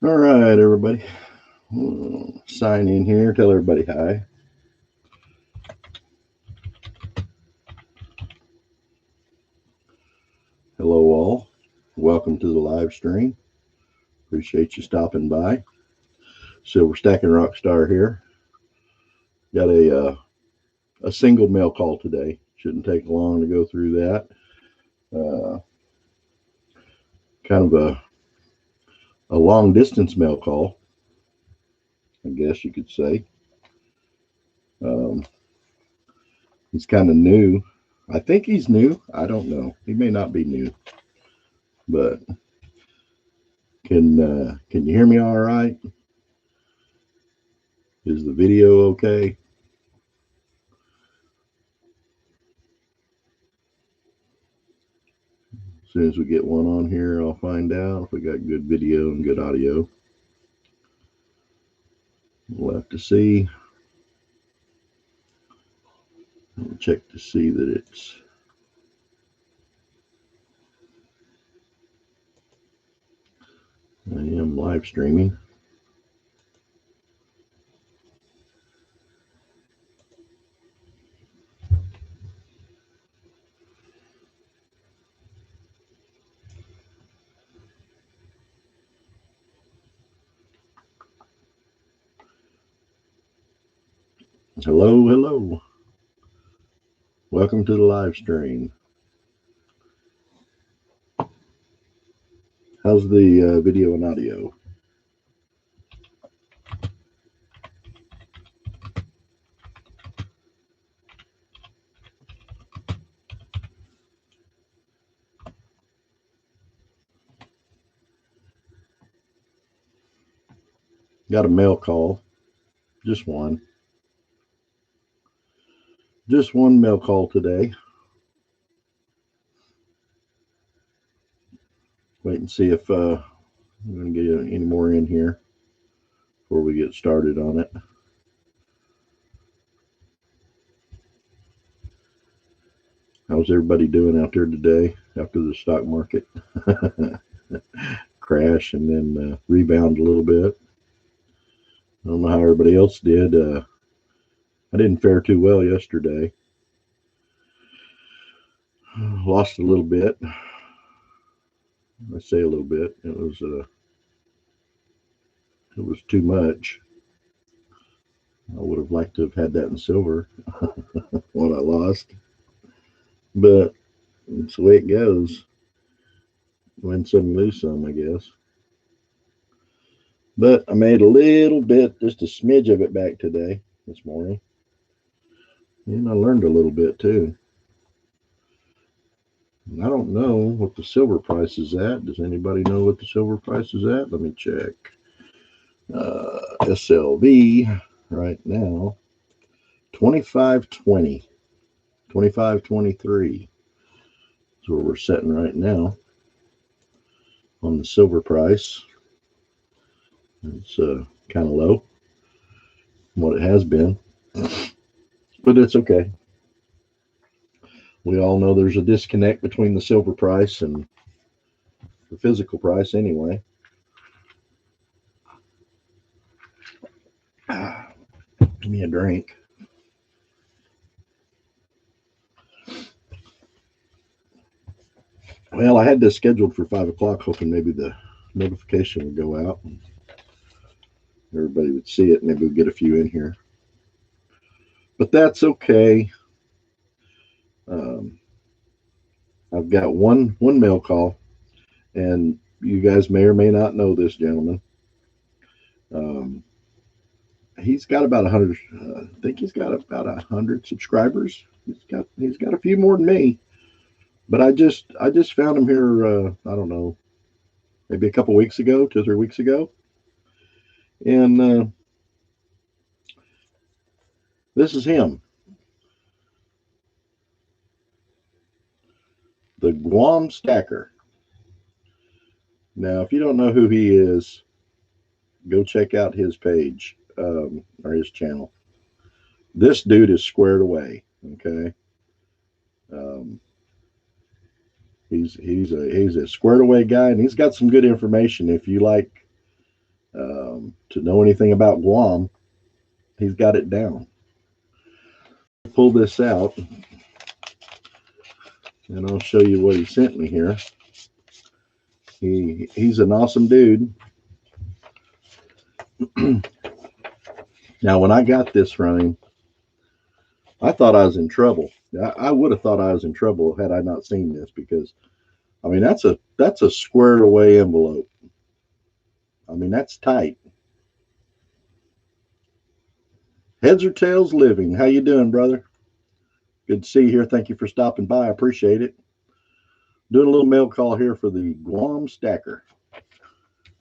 All right, everybody. Sign in here. Tell everybody hi. Hello, all. Welcome to the live stream. Appreciate you stopping by. Silver Stacking Rockstar here. Got a single mail call today. Shouldn't take long to go through that. Uh, kind of a long distance mail call, I guess you could say. Um, he's kind of new. I think he's new. I don't know. He may not be new, but can you hear me all right? Is the video okay? As soon as we get one on here, I'll find out if we got good video and good audio. We'll have to see. I'll check to see that it's. I am live streaming. Hello, hello. Welcome to the live stream. How's the video and audio? Got a mail call. Just one. Just one mail call today. Wait and see if I'm going to get any more in here before we get started on it. How's everybody doing out there today after the stock market crash and then rebound a little bit? I don't know how everybody else did. I didn't fare too well yesterday. Lost a little bit. I say a little bit. It was too much. I would have liked to have had that in silver when I lost, but it's the way it goes. Win some, lose some, I guess. But I made a little bit, just a smidge of it back today, this morning. And I learned a little bit too. And I don't know what the silver price is at. Does anybody know what the silver price is at? Let me check. SLV right now, 25.20, 25.23. That's where we're sitting right now on the silver price. It's kind of low from what it has been, but it's okay. We all know there's a disconnect between the silver price and the physical price anyway. Give me a drink. Well, I had this scheduled for 5 o'clock, hoping maybe the notification would go out and everybody would see it. Maybe we'll get a few in here. But that's okay. Um, I've got one mail call, and you guys may or may not know this gentleman. He's got about 100. I think he's got about 100 subscribers. He's got a few more than me. But I just found him here. I don't know, maybe a couple weeks ago, 2 or 3 weeks ago, and this is him, the Guam Stacker. Now, if you don't know who he is, go check out his page or his channel. This dude is squared away. Okay, um, he's a squared away guy, and he's got some good information. If you like To know anything about Guam, he's got it down. Pull this out, and I'll show you what he sent me here. He's an awesome dude. Now, when I got this from him, I thought I was in trouble. I would have thought I was in trouble had I not seen this, because I mean that's a squared away envelope. I mean, that's tight. Heads or tails living. How you doing, brother? Good to see you here. Thank you for stopping by. I appreciate it. Doing a little mail call here for the Guam Stacker.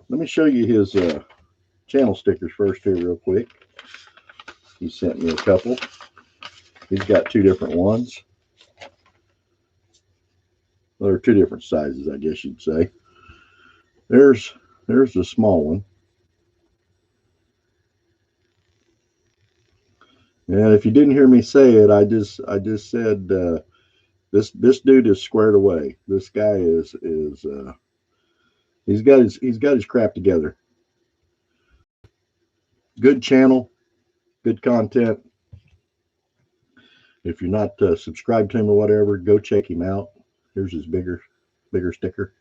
Let me show you his channel stickers first here real quick. He sent me a couple. He's got two different ones. Well, they're two different sizes, I guess you'd say. There's the small one. And if you didn't hear me say it, I just said this dude is squared away. This guy is he's got his crap together. Good channel, good content. If you're not subscribed to him or whatever, go check him out. Here's his bigger sticker.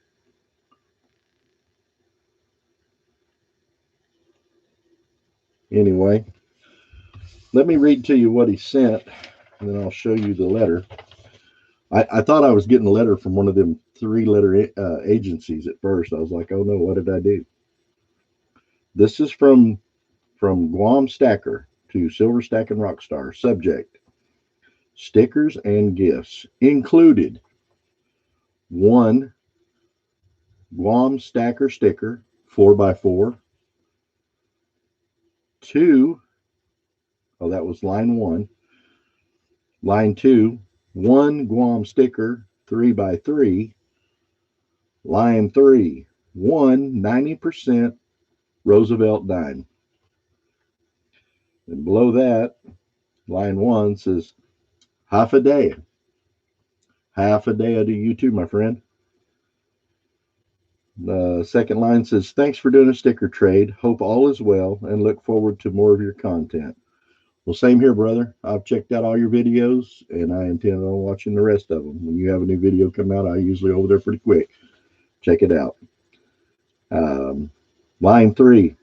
Anyway, let me read to you what he sent, and then I'll show you the letter. I thought I was getting a letter from one of them 3-letter agencies at first. I was like, oh no, what did I do? This is from Guam Stacker to Silver Stack and Rockstar. Subject: stickers and gifts. Included: 1 Guam Stacker sticker, 4x4. 2, oh, that was line 1. Line 2, 1 Guam sticker, 3x3. Line 3, 1 90% Roosevelt dime. And below that, line 1 says, half a day. Half a day to you too, my friend. The second line says, thanks for doing a sticker trade. Hope all is well and look forward to more of your content. Well, same here, brother. I've checked out all your videos, and I intend on watching the rest of them. When you have a new video come out, I usually over there pretty quick. Check it out. Line 3,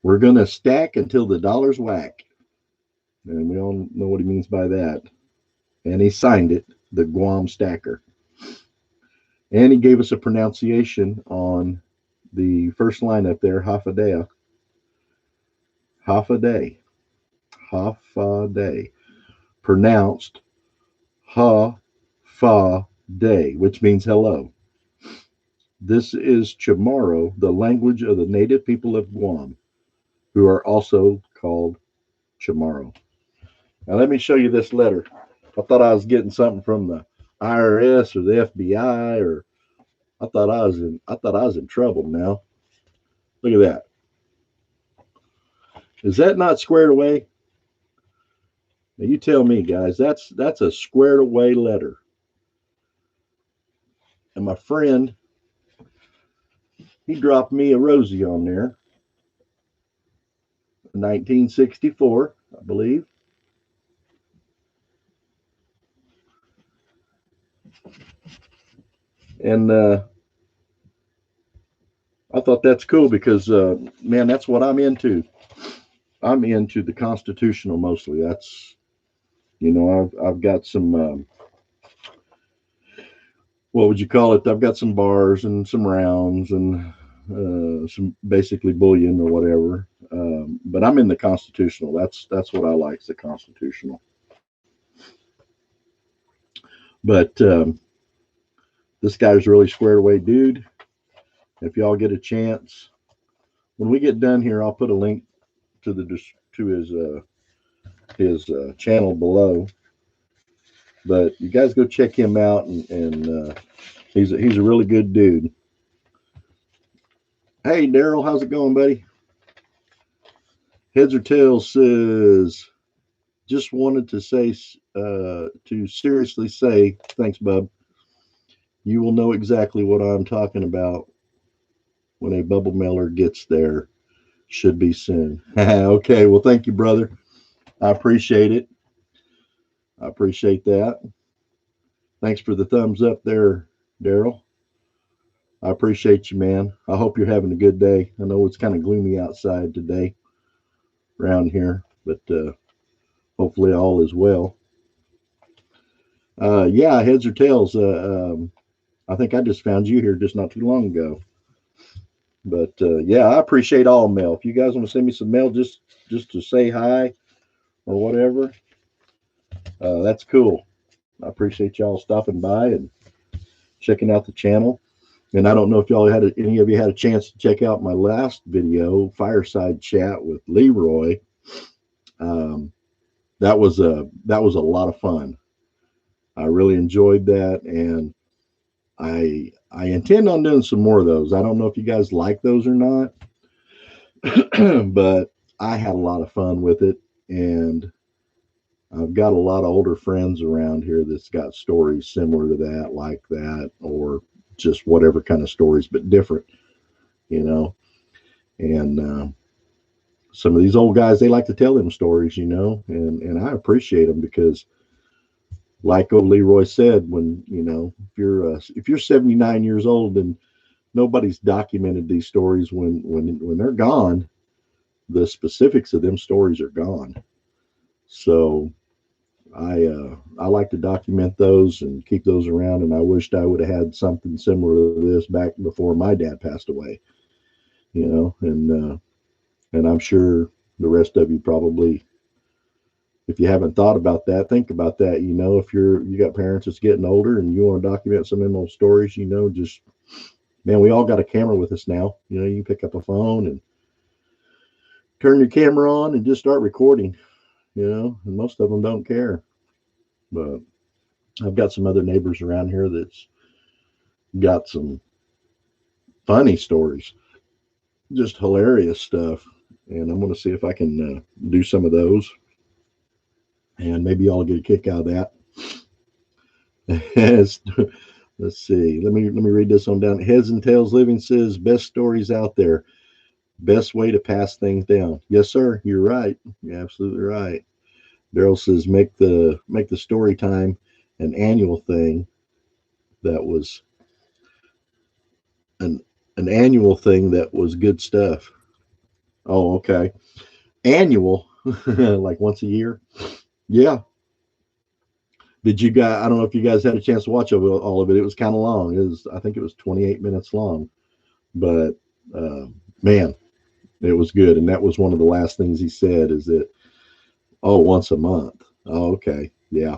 we're going to stack until the dollars whack. And we all know what he means by that. And he signed it, the Guam Stacker. And he gave us a pronunciation on the first line up there, half a day. Half a day. Half a day. Pronounced ha fa day, which means hello. This is Chamorro, the language of the native people of Guam, who are also called Chamorro. Now let me show you this letter. I thought I was getting something from the IRS or the FBI, or I thought I was in trouble now. Look at that. Is that not squared away? Now you tell me, guys. That's a squared away letter. And my friend, he dropped me a Rosie on there. 1964, I believe. And I thought that's cool because, man, that's what I'm into. I'm into the constitutional mostly. That's, I've got some, what would you call it? I've got some bars and some rounds and some basically bullion or whatever. But I'm in the constitutional. That's what I like, is the constitutional. But this guy's really squared away dude. If y'all get a chance, when we get done here, I'll put a link to his channel below. But you guys go check him out, and he's a really good dude. Hey, Daryl, how's it going, buddy? Heads or Tails says, just wanted to say, to seriously say, thanks, bub. You will know exactly what I'm talking about when a bubble mailer gets there. Should be soon. Okay, well, thank you, brother. I appreciate it. I appreciate that. Thanks for the thumbs up there, Daryl. I appreciate you, man. I hope you're having a good day. I know it's kind of gloomy outside today around here, but hopefully all is well. Yeah, heads or tails. I think I just found you here just not too long ago. But yeah, I appreciate all mail. If you guys want to send me some mail just to say hi or whatever, that's cool. I appreciate y'all stopping by and checking out the channel. And I don't know if y'all any of you had a chance to check out my last video, fireside chat with Leroy. Um, that was a lot of fun. I really enjoyed that, and I intend on doing some more of those. I don't know if you guys like those or not, but I had a lot of fun with it, and I've got a lot of older friends around here that's got stories similar to that, like that, or just whatever kind of stories, but different, you know. And some of these old guys, they like to tell them stories, and I appreciate them because, like old Leroy said, when if you're 79 years old and nobody's documented these stories, when they're gone, the specifics of them stories are gone. So I like to document those and keep those around, and I wished I would have had something similar to this back before my dad passed away, and I'm sure the rest of you probably, if you haven't thought about that, think about that. If you got parents that's getting older and you want to document some of them old stories, just, man, we all got a camera with us now. You can pick up a phone and turn your camera on and just start recording, and most of them don't care. But I've got some other neighbors around here that's got some funny stories, just hilarious stuff. And I'm going to see if I can do some of those. And maybe y'all get a kick out of that. Let's see. Let me read this on down. Heads and Tails Living says, best stories out there. Best way to pass things down. Yes, sir. You're right. You're absolutely right. Daryl says, make the story time an annual thing. That was an annual thing that was good stuff. Oh, okay. Annual, like once a year. Yeah. Did you guys? I don't know if you guys had a chance to watch all of it. It was kind of long. I think it was 28 minutes long, but man, it was good. And that was one of the last things he said. Is that, oh, once a month? Oh, okay, yeah,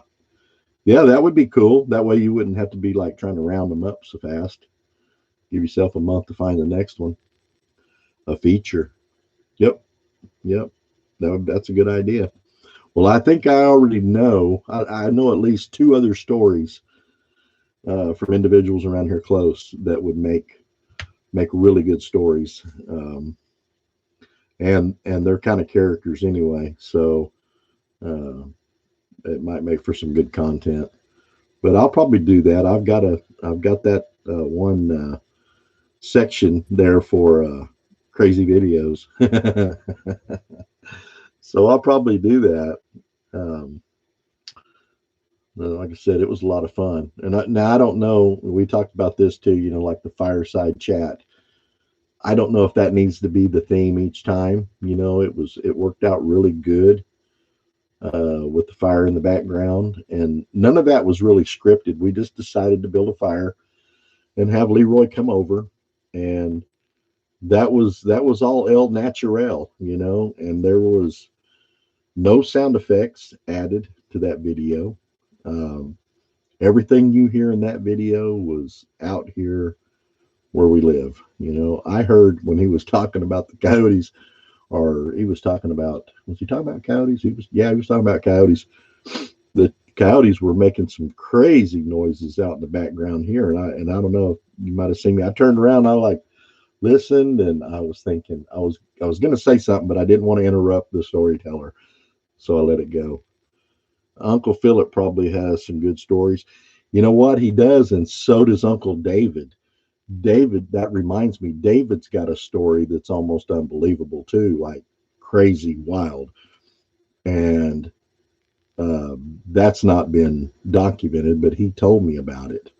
yeah, that would be cool. That way you wouldn't have to be like trying to round them up so fast. Give yourself a month to find the next one. A feature. Yep, yep. That's a good idea. Well, I think I already know. I know at least two other stories from individuals around here close that would make really good stories, and they're kind of characters anyway. So it might make for some good content. But I'll probably do that. I've got that one section there for crazy videos. So I'll probably do that. Um, like I said, it was a lot of fun. And now I don't know. We talked about this too. Like the fireside chat. I don't know if that needs to be the theme each time. It worked out really good with the fire in the background, and none of that was really scripted. We just decided to build a fire and have Leroy come over, and that was all el natural, and there was no sound effects added to that video. Um, Everything you hear in that video was out here where we live. I heard when he was talking about the coyotes, or he was talking about, was he talking about coyotes? He was talking about coyotes. The coyotes were making some crazy noises out in the background here, and I don't know if you might have seen me. I turned around, I like listened, and I was thinking I was going to say something, but I didn't want to interrupt the storyteller, so I let it go. Uncle Philip probably has some good stories. You know what? He does, and so does Uncle David. David, that reminds me, David's got a story that's almost unbelievable too, like crazy wild. And that's not been documented, but he told me about it.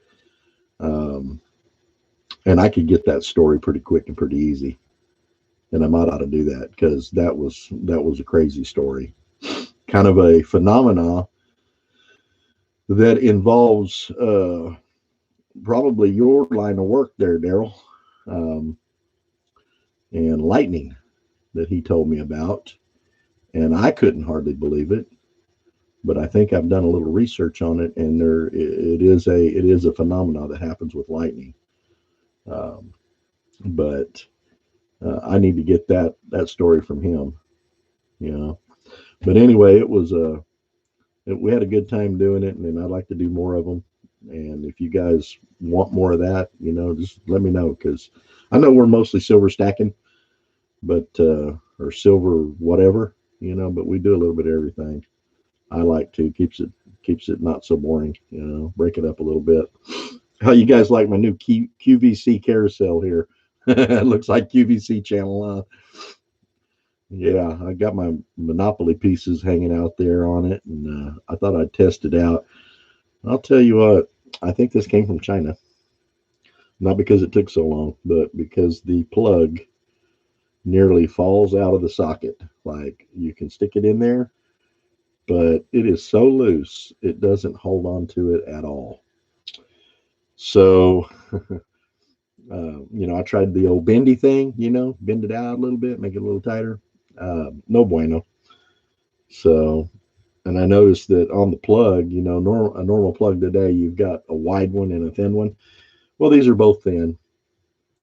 Um, and I could get that story pretty quick and pretty easy. And I might ought to do that because that was a crazy story. Kind of a phenomena that involves probably your line of work there, Daryl, um, and lightning that he told me about. And I couldn't hardly believe it, but I think I've done a little research on it, and it is a phenomenon that happens with lightning. Um, but I need to get that story from him, you know. But anyway, we had a good time doing it, and I'd like to do more of them. And if you guys want more of that, just let me know because I know we're mostly silver stacking, but or silver whatever, but we do a little bit of everything. I like to keeps it not so boring, break it up a little bit. How you guys like my new QVC carousel here? It looks like QVC channel. Yeah, I got my Monopoly pieces hanging out there on it, and I thought I'd test it out. I'll tell you what, I think this came from China. Not because it took so long, but because the plug nearly falls out of the socket. Like you can stick it in there, but it is so loose, it doesn't hold on to it at all. So, I tried the old bendy thing, bend it out a little bit, make it a little tighter. No bueno. So, and I noticed that on the plug, a normal plug today, you've got a wide one and a thin one. Well, these are both thin,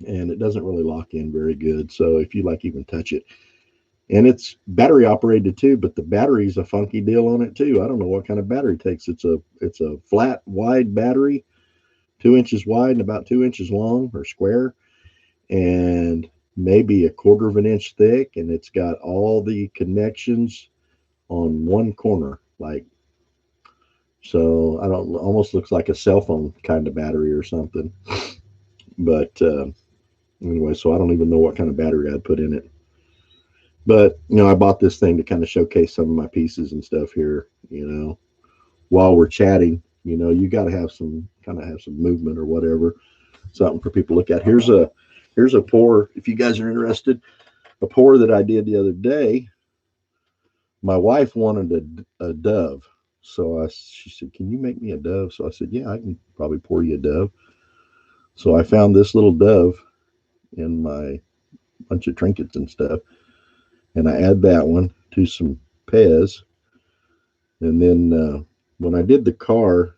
and it doesn't really lock in very good. So if you like even touch it, and it's battery operated too, but the battery's a funky deal on it too. I don't know what kind of battery it takes. It's a flat wide battery, 2 inches wide and about 2 inches long or square, and maybe a quarter of an inch thick, and it's got all the connections on one corner, like so. I don't almost looks like a cell phone kind of battery or something, but anyway, so I don't even know what kind of battery I'd put in it. But I bought this thing to kind of showcase some of my pieces and stuff here. While we're chatting, you got to have some movement or whatever, something for people to look at. Here's a pour. If you guys are interested, a pour that I did the other day. My wife wanted a dove, so she said, "Can you make me a dove?" So I said, "Yeah, I can probably pour you a dove." So I found this little dove in my bunch of trinkets and stuff, and I add that one to some Pez. And then when I did the car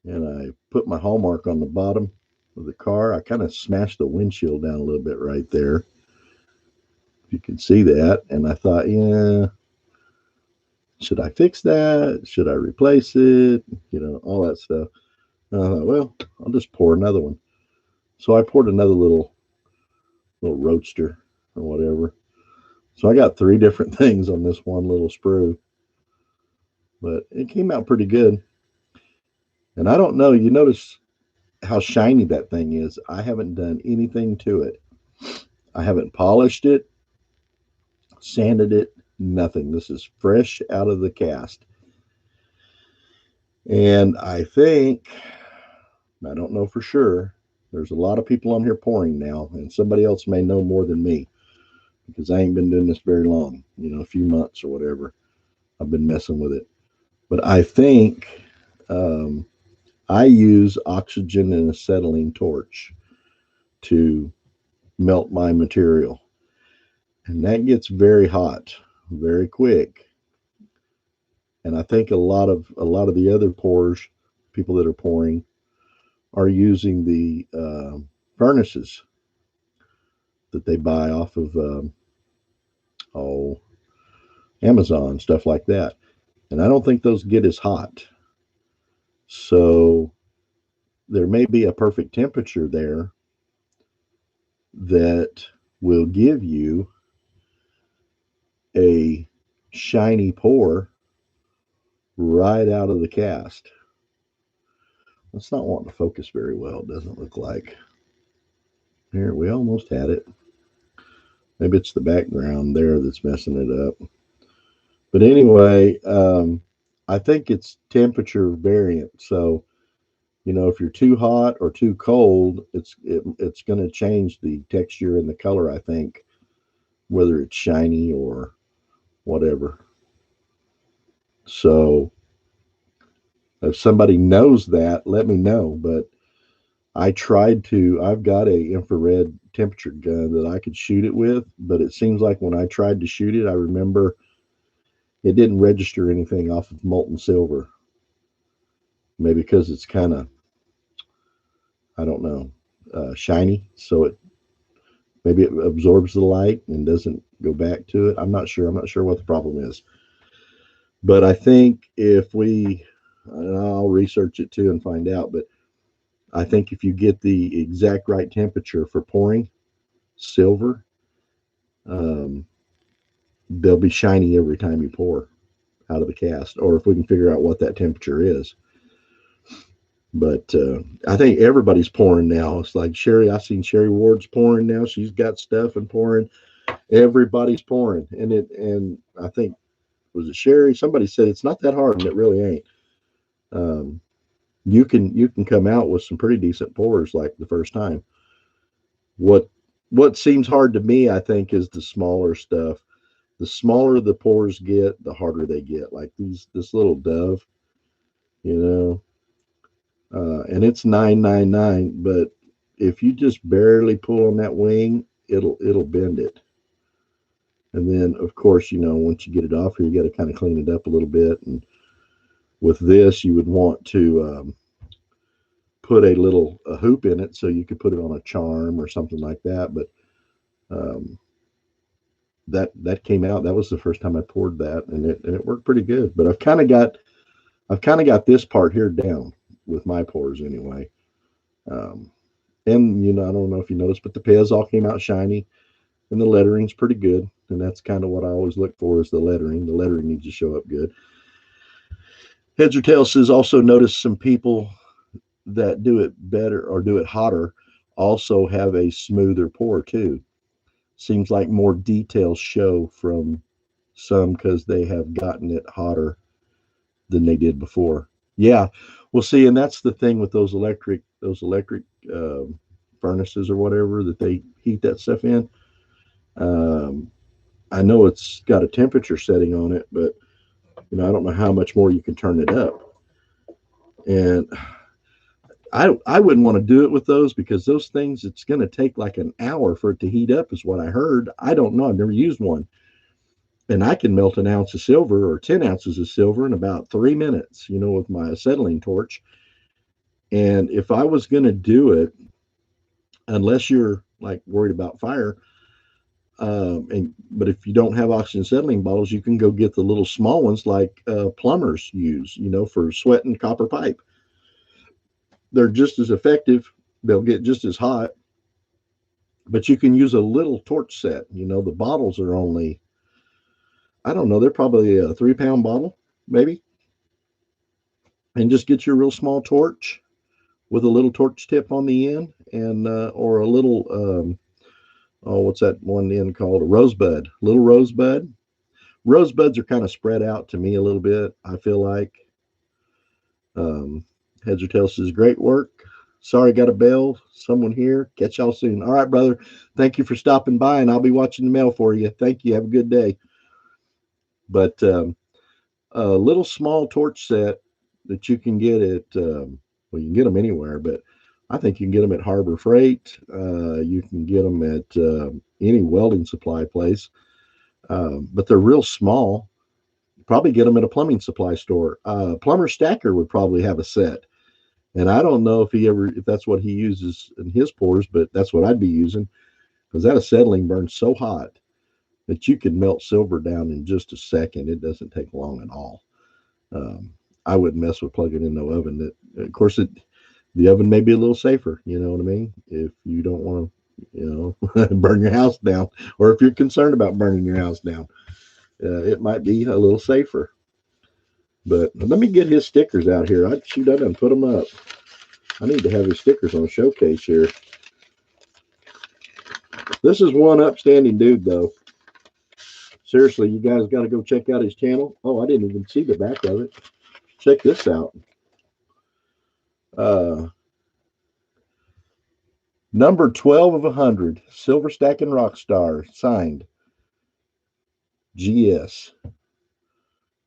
and I put my hallmark on the bottom of the car, I kind of smashed the windshield down a little bit right there. If you can see that. And I thought, yeah, should I fix that? Should I replace it? All that stuff. And I thought, well, I'll just pour another one. So I poured another little roadster or whatever. So I got three different things on this one little sprue, but it came out pretty good. And I don't know, you notice how shiny that thing is. I haven't done anything to it. I haven't polished it, sanded it, nothing. This is fresh out of the cast. And I don't know for sure, there's a lot of people on here pouring now, and somebody else may know more than me because I ain't been doing this very long, a few months or whatever. I've been messing with it. But I think um, I use oxygen and acetylene torch to melt my material. And that gets very hot very quick. And I think a lot of the other pours, people that are pouring, are using the furnaces that they buy off of oh Amazon, stuff like that. And I don't think those get as hot. So there may be a perfect temperature there that will give you a shiny pour right out of the cast. It's not wanting to focus very well, it doesn't look like. Here, we almost had it. Maybe it's the background there that's messing it up. But anyway, I think it's temperature variant. So, if you're too hot or too cold, it's going to change the texture and the color, I think, whether it's shiny or whatever. So, if somebody knows that, let me know. But I've got a infrared temperature gun that I could shoot it with, but it seems like when I tried to shoot it, I remember it didn't register anything off of molten silver. Maybe because it's kind of, I don't know, shiny, so maybe it absorbs the light and doesn't go back to it. I'm not sure. I'm not sure what the problem is. But I think if we, and I'll research it too and find out, but I think if you get the exact right temperature for pouring silver, um, they'll be shiny every time you pour out of the cast, or if we can figure out what that temperature is. But I think everybody's pouring now. It's like Sherry. I've seen Sherry Ward's pouring now. She's got stuff and pouring. Everybody's pouring, and I think, was it Sherry? Somebody said it's not that hard, and it really ain't. Um, you can come out with some pretty decent pours like the first time. What what seems hard to me, I think, is the smaller stuff. The smaller the pores get, the harder they get. Like this little dove, you know, and it's 999. But if you just barely pull on that wing, it'll bend it. And then, of course, once you get it off here, you got to kind of clean it up a little bit. And with this, you would want to put a hoop in it so you could put it on a charm or something like that. But um, that came out. That was the first time I poured that, and it worked pretty good. But I've kind of got this part here down with my pours anyway. Um, and I don't know if you noticed, but the Pez all came out shiny, and the lettering's pretty good. And that's kind of what I always look for is the lettering. The lettering needs to show up good. Heads or Tails says also notice some people that do it better or do it hotter also have a smoother pour too. Seems like more details show from some because they have gotten it hotter than they did before. Yeah, well, see, and that's the thing with those electric furnaces or whatever that they heat that stuff in. Um, I know it's got a temperature setting on it, but I don't know how much more you can turn it up. And I wouldn't want to do it with those because those things it's going to take like an hour for it to heat up is what I heard. I don't know. I've never used one, and I can melt an ounce of silver or 10 ounces of silver in about 3 minutes. With my acetylene torch. And if I was going to do it, unless you're like worried about fire, but if you don't have oxygen acetylene bottles, you can go get the little small ones like plumbers use, for sweating copper pipe. They're just as effective. They'll get just as hot, but you can use a little torch set. The bottles are only, I don't know, they're probably a 3 pound bottle, maybe. And just get your real small torch with a little torch tip on the end and, or a little, what's that one end called? A rosebud, little rosebud. Rosebuds are kind of spread out to me a little bit, I feel like. Um, Heads or Tails says, great work. Sorry, got a bell. Someone here. Catch y'all soon. All right, brother. Thank you for stopping by, and I'll be watching the mail for you. Thank you. Have a good day. But a little small torch set that you can get at, well, you can get them anywhere, but I think you can get them at Harbor Freight. You can get them at any welding supply place, but they're real small. Probably get them at a plumbing supply store. Plumber Stacker would probably have a set. And I don't know if that's what he uses in his pours, but that's what I'd be using because that acetylene burns so hot that you can melt silver down in just a second. It doesn't take long at all. Um, I wouldn't mess with plugging in no oven. Of course, the oven may be a little safer. You know what I mean? If you don't want to, burn your house down, or if you're concerned about burning your house down, it might be a little safer. But let me get his stickers out here. I done put them up. I need to have his stickers on showcase here. This is one upstanding dude, though. Seriously, you guys got to go check out his channel. Oh, I didn't even see the back of it. Check this out. Number 12 of 100, Silver Stacking Rockstar, signed GS.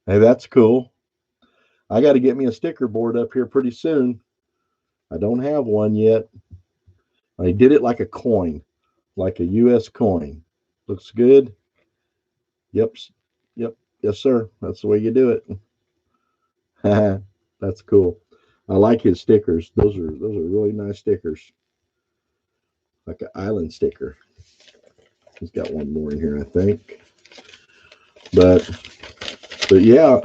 Hey, that's cool. I got to get me a sticker board up here pretty soon. I don't have one yet. I did it like a coin, like a U.S. coin. Looks good. Yep. Yep. Yes, sir. That's the way you do it. That's cool. I like his stickers. Those are really nice stickers. Like an island sticker. He's got one more in here, I think. But yeah,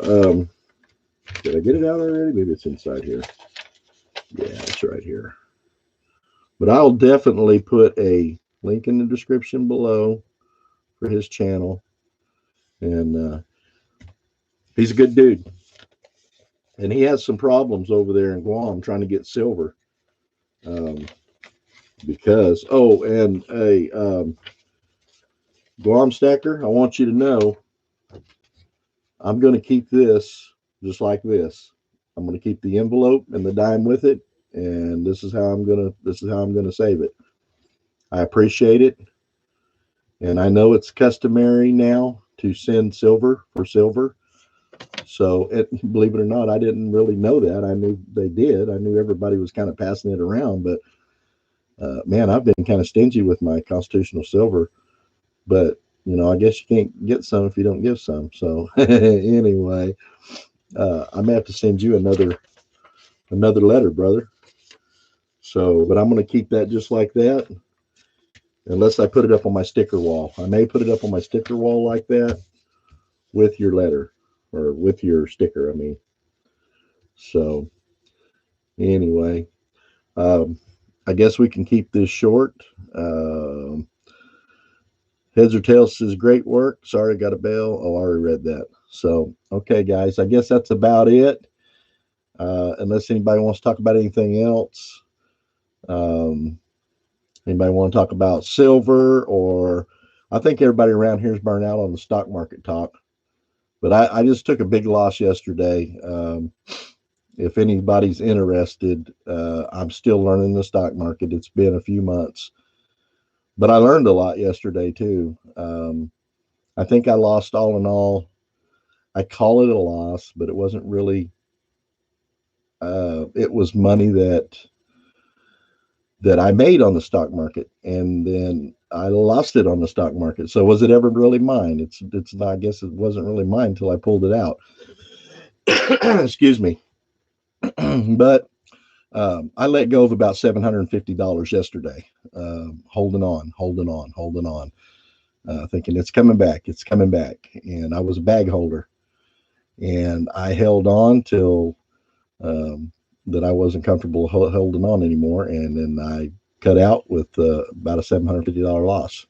did I get it out already? Maybe it's inside here. Yeah, it's right here. But I'll definitely put a link in the description below for his channel. And he's a good dude. And he has some problems over there in Guam trying to get silver. Because, oh, and a Guam stacker, I want you to know, I'm going to keep this just like this. I'm going to keep the envelope and the dime with it, and this is how I'm going to save it. I appreciate it, and I know it's customary now to send silver for silver. So, believe it or not, I didn't really know that. I knew they did. I knew everybody was kind of passing it around, but man, I've been kind of stingy with my constitutional silver. But you know, I guess you can't get some if you don't give some. So anyway, I may have to send you another letter, brother. So, but I'm going to keep that just like that, unless I put it up on my sticker wall. I may put it up on my sticker wall like that with your letter, or with your sticker, I mean. So anyway, I guess we can keep this short. Heads or Tails says, great work. Sorry, got a bail. Oh, I already read that. So, okay, guys, I guess that's about it. Unless anybody wants to talk about anything else. Anybody want to talk about silver? Or I think everybody around here is burned out on the stock market talk. But I just took a big loss yesterday. If anybody's interested, I'm still learning the stock market. It's been a few months. But I learned a lot yesterday, too. I think I lost, all in all, I call it a loss, but it wasn't really. It was money that I made on the stock market, and then I lost it on the stock market. So was it ever really mine? It's not, I guess it wasn't really mine until I pulled it out. Excuse me. But I let go of about $750 yesterday, holding on, thinking it's coming back. And I was a bag holder, and I held on till that I wasn't comfortable holding on anymore, and then I cut out with about a $750 loss.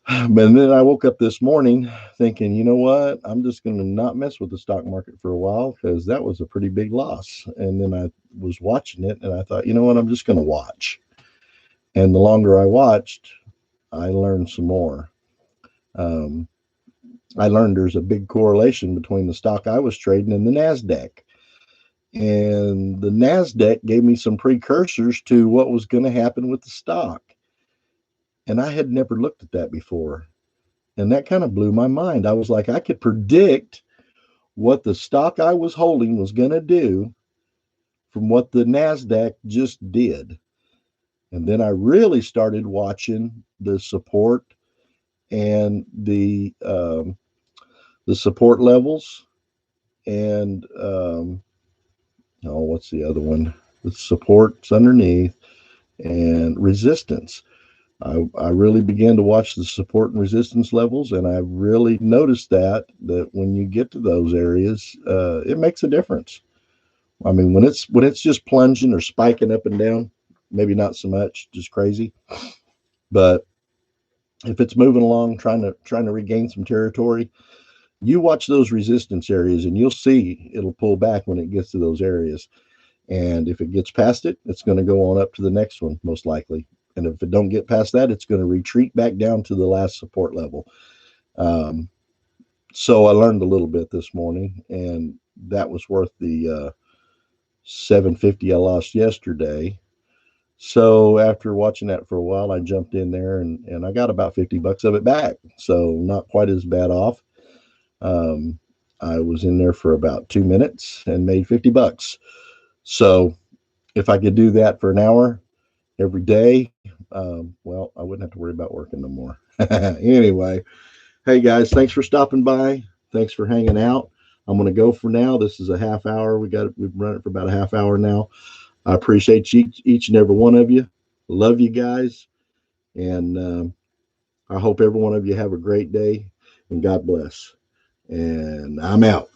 But then I woke up this morning thinking, you know what? I'm just going to not mess with the stock market for a while, because that was a pretty big loss. And then I was watching it, and I thought, you know what? I'm just going to watch. And the longer I watched, I learned some more. I learned there's a big correlation between the stock I was trading and the NASDAQ. And the NASDAQ gave me some precursors to what was going to happen with the stock. And I had never looked at that before. And that kind of blew my mind. I was like, I could predict what the stock I was holding was going to do from what the NASDAQ just did. And then I really started watching the support and the support levels, and what's the other one? The supports underneath and resistance. I really began to watch the support and resistance levels, and I really noticed that when you get to those areas, it makes a difference. I mean, when it's just plunging or spiking up and down, maybe not so much, just crazy. But if it's moving along, trying to regain some territory, you watch those resistance areas, and you'll see it'll pull back when it gets to those areas. And if it gets past it, it's going to go on up to the next one, most likely. And if it don't get past that, it's going to retreat back down to the last support level. Um, so I learned a little bit this morning, and that was worth the 750 I lost yesterday. So after watching that for a while, I jumped in there and I got about $50 of it back. So not quite as bad off. Um, I was in there for about 2 minutes and made $50. So if I could do that for an hour every day, well, I wouldn't have to worry about working no more. Anyway, hey guys, thanks for stopping by. Thanks for hanging out. I'm going to go for now. This is a half hour. We've run it for about a half hour now. I appreciate each and every one of you. Love you guys. And I hope every one of you have a great day and God bless. And I'm out.